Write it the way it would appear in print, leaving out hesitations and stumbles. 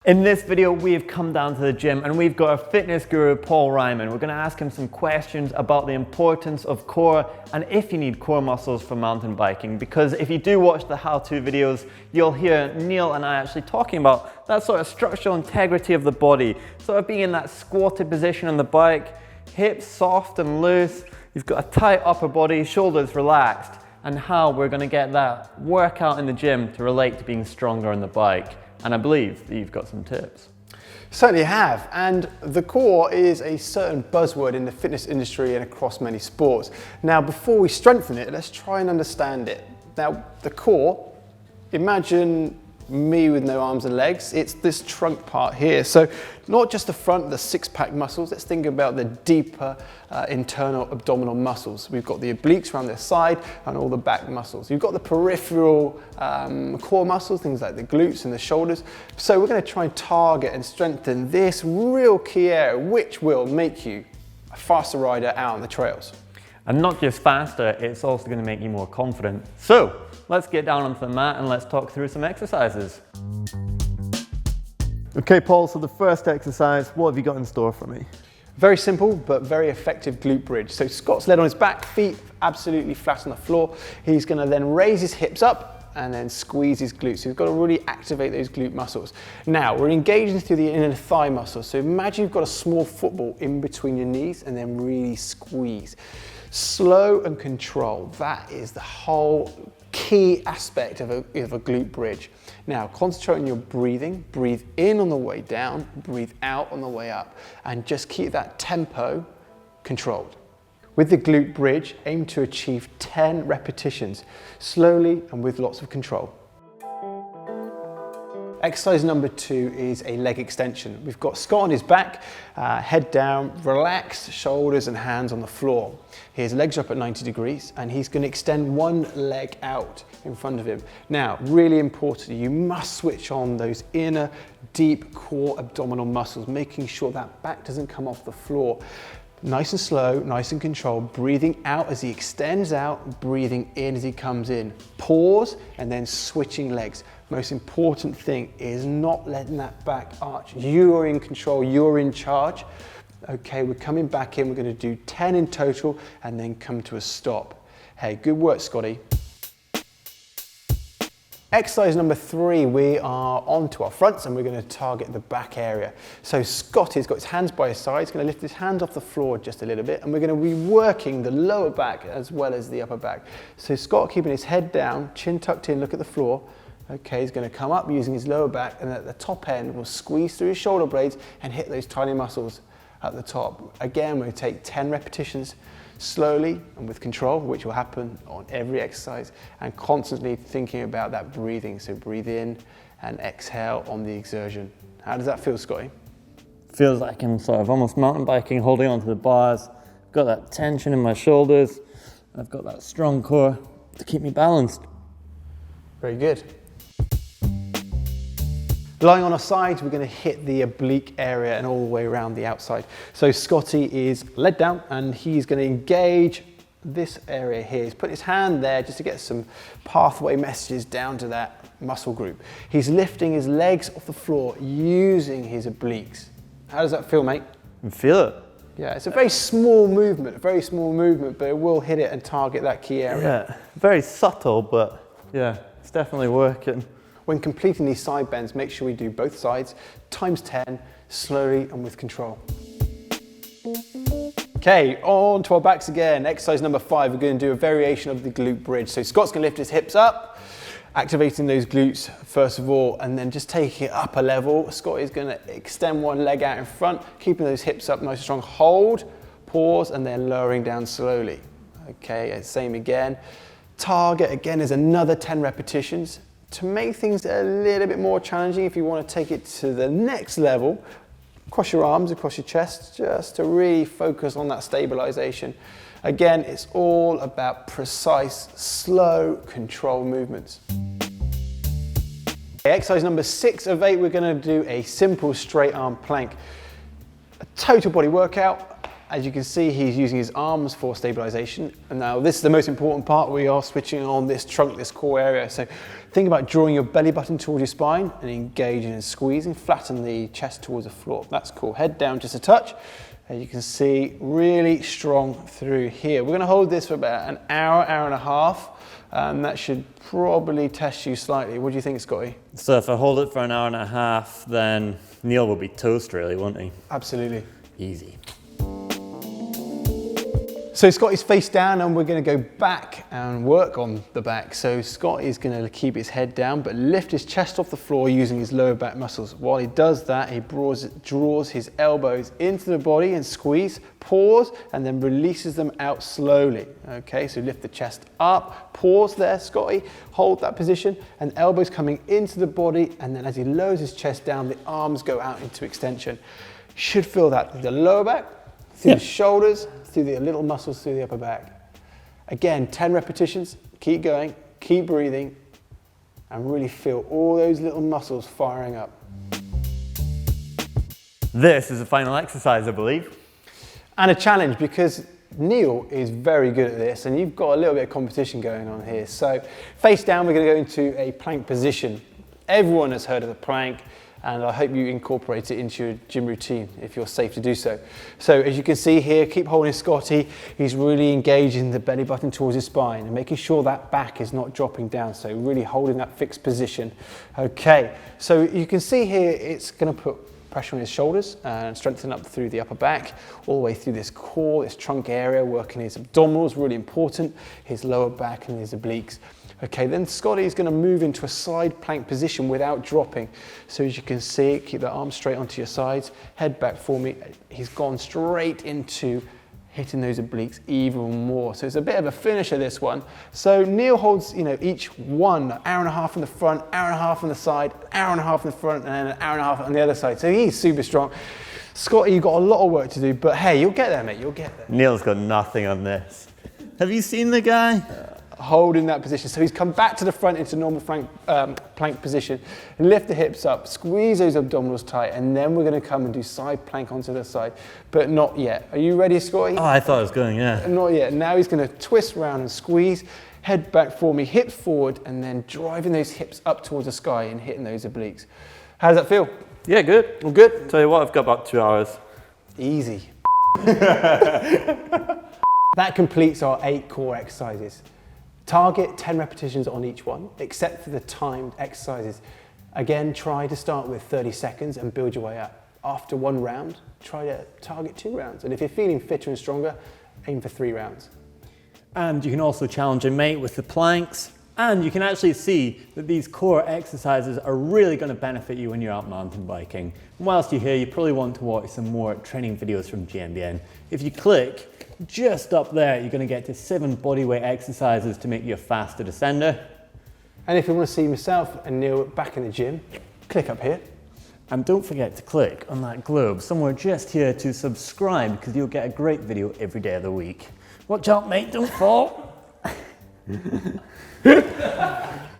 In this video, we've come down to the gym and we've got our fitness guru, Paul Ryman. We're going to ask him some questions about the importance of core and if you need core muscles for mountain biking. Because if you do watch the how-to videos, you'll hear Neil and I actually talking about that sort of structural integrity of the body. Sort of being in that squatted position on the bike, hips soft and loose, you've got a tight upper body, shoulders relaxed, and how we're going to get that workout in the gym to relate to being stronger on the bike. And I believe that you've got some tips. Certainly have, and the core is a certain buzzword in the fitness industry and across many sports. Now, before we strengthen it, let's try and understand it. Now, the core, imagine me with no arms and legs. It's this trunk part here. So not just the front, the six-pack muscles. Let's think about the deeper internal abdominal muscles. We've got the obliques around the side and all the back muscles. You've got the peripheral core muscles, things like the glutes and the shoulders. So we're going to try and target and strengthen this real key area, which will make you a faster rider out on the trails. And not just faster, it's also going to make you more confident. So let's get down onto the mat and let's talk through some exercises. Okay, Paul, so the first exercise, what have you got in store for me? Very simple, but very effective glute bridge. So Scott's laid on his back, feet absolutely flat on the floor. He's going to then raise his hips up and then squeeze his glutes. So you've got to really activate those glute muscles. Now, we're engaging through the inner thigh muscles. So imagine you've got a small football in between your knees and then really squeeze. Slow and control, that is the whole key aspect of a glute bridge. Now, concentrate on your breathing. Breathe in on the way down, breathe out on the way up, and just keep that tempo controlled. With the glute bridge, aim to achieve 10 repetitions, slowly and with lots of control. Exercise number 2 is a leg extension. We've got Scott on his back, head down, relaxed shoulders and hands on the floor. His legs are up at 90 degrees and he's going to extend one leg out in front of him. Now, really importantly, you must switch on those inner deep core abdominal muscles, making sure that back doesn't come off the floor. Nice and slow, nice and controlled, breathing out as he extends out, breathing in as he comes in. Pause and then switching legs. Most important thing is not letting that back arch. You are in control, you're in charge. Okay, we're coming back in, we're going to do 10 in total and then come to a stop. Hey, good work, Scotty. Exercise number 3, we are onto our fronts and we're going to target the back area. So Scotty's got his hands by his side, he's going to lift his hands off the floor just a little bit and we're going to be working the lower back as well as the upper back. So Scott keeping his head down, chin tucked in, look at the floor. Okay, he's going to come up using his lower back and at the top end we'll squeeze through his shoulder blades and hit those tiny muscles at the top. Again, we're going to take 10 repetitions slowly and with control, which will happen on every exercise, and constantly thinking about that breathing. So breathe in and exhale on the exertion. How does that feel, Scotty? Feels like I'm sort of almost mountain biking, holding onto the bars. Got that tension in my shoulders. I've got that strong core to keep me balanced. Very good. Lying on our sides, we're going to hit the oblique area and all the way around the outside. So Scotty is led down and he's going to engage this area here. He's put his hand there just to get some pathway messages down to that muscle group. He's lifting his legs off the floor using his obliques. How does that feel, mate? I feel it. Yeah, it's a very small movement, but it will hit it and target that key area. Yeah, very subtle, but yeah, it's definitely working. When completing these side bends, make sure we do both sides, times 10, slowly and with control. Okay, on to our backs again. Exercise number 5, we're going to do a variation of the glute bridge. So Scott's going to lift his hips up, activating those glutes first of all, and then just taking it up a level. Scott is going to extend one leg out in front, keeping those hips up nice and strong. Hold, pause, and then lowering down slowly. Okay, same again. Target again is another 10 repetitions. To make things a little bit more challenging, if you want to take it to the next level, cross your arms across your chest just to really focus on that stabilization. Again, it's all about precise, slow, controlled movements. Exercise number 6 of 8, we're going to do a simple straight arm plank. A total body workout, As you can see, he's using his arms for stabilization. And now this is the most important part. We are switching on this trunk, this core area. So think about drawing your belly button towards your spine and engaging and squeezing, flatten the chest towards the floor. That's cool. Head down just a touch. As you can see, really strong through here. We're going to hold this for about an hour, hour and a half. And that should probably test you slightly. What do you think, Scotty? So if I hold it for an hour and a half, then Neil will be toast really, won't he? Absolutely. Easy. So Scotty's face down and we're going to go back and work on the back. So Scotty's going to keep his head down but lift his chest off the floor using his lower back muscles. While he does that, he draws his elbows into the body and squeeze, pause, and then releases them out slowly. Okay, so lift the chest up, pause there, Scotty, hold that position, and elbows coming into the body, and then as he lowers his chest down, the arms go out into extension. Should feel that through the lower back, through the shoulders, through the little muscles through the upper back. Again, 10 repetitions, keep going, keep breathing, and really feel all those little muscles firing up. This is the final exercise, I believe. And a challenge, because Neil is very good at this, and you've got a little bit of competition going on here. So face down, we're going to go into a plank position. Everyone has heard of the plank, and I hope you incorporate it into your gym routine if you're safe to do so. So as you can see here, keep holding Scotty. He's really engaging the belly button towards his spine and making sure that back is not dropping down. So really holding that fixed position. Okay, so you can see here it's going to put pressure on his shoulders and strengthen up through the upper back, all the way through this core, this trunk area, working his abdominals, really important, his lower back and his obliques. Okay, then Scotty is going to move into a side plank position without dropping. So as you can see, keep the arms straight onto your sides, head back for me. He's gone straight into hitting those obliques even more. So it's a bit of a finisher, this one. So Neil holds, each one, hour and a half on the front, hour and a half on the side, hour and a half in the front, and then an hour and a half on the other side. So he's super strong. Scotty, you've got a lot of work to do, but hey, you'll get there, mate, you'll get there. Neil's got nothing on this. Have you seen the guy? Holding that position. So he's come back to the front into normal plank position, lift the hips up, squeeze those abdominals tight, and then we're going to come and do side plank onto the side, but not yet. Are you ready, Scotty? Oh, I thought it was going, yeah. Not yet. Now he's going to twist around and squeeze, head back for me, hips forward, and then driving those hips up towards the sky and hitting those obliques. How does that feel? Yeah, good. All good? Tell you what, I've got about 2 hours. Easy. That completes our 8 core exercises. Target 10 repetitions on each one, except for the timed exercises. Again, try to start with 30 seconds and build your way up. After 1 round, try to target 2 rounds. And if you're feeling fitter and stronger, aim for 3 rounds. And you can also challenge a mate with the planks. And you can actually see that these core exercises are really going to benefit you when you're out mountain biking. And whilst you're here, you probably want to watch some more training videos from GMBN. If you click just up there, you're going to get to 7 bodyweight exercises to make you a faster descender. And if you want to see myself and Neil back in the gym, click up here. And don't forget to click on that globe somewhere just here to subscribe, because you'll get a great video every day of the week. Watch out, mate, don't fall.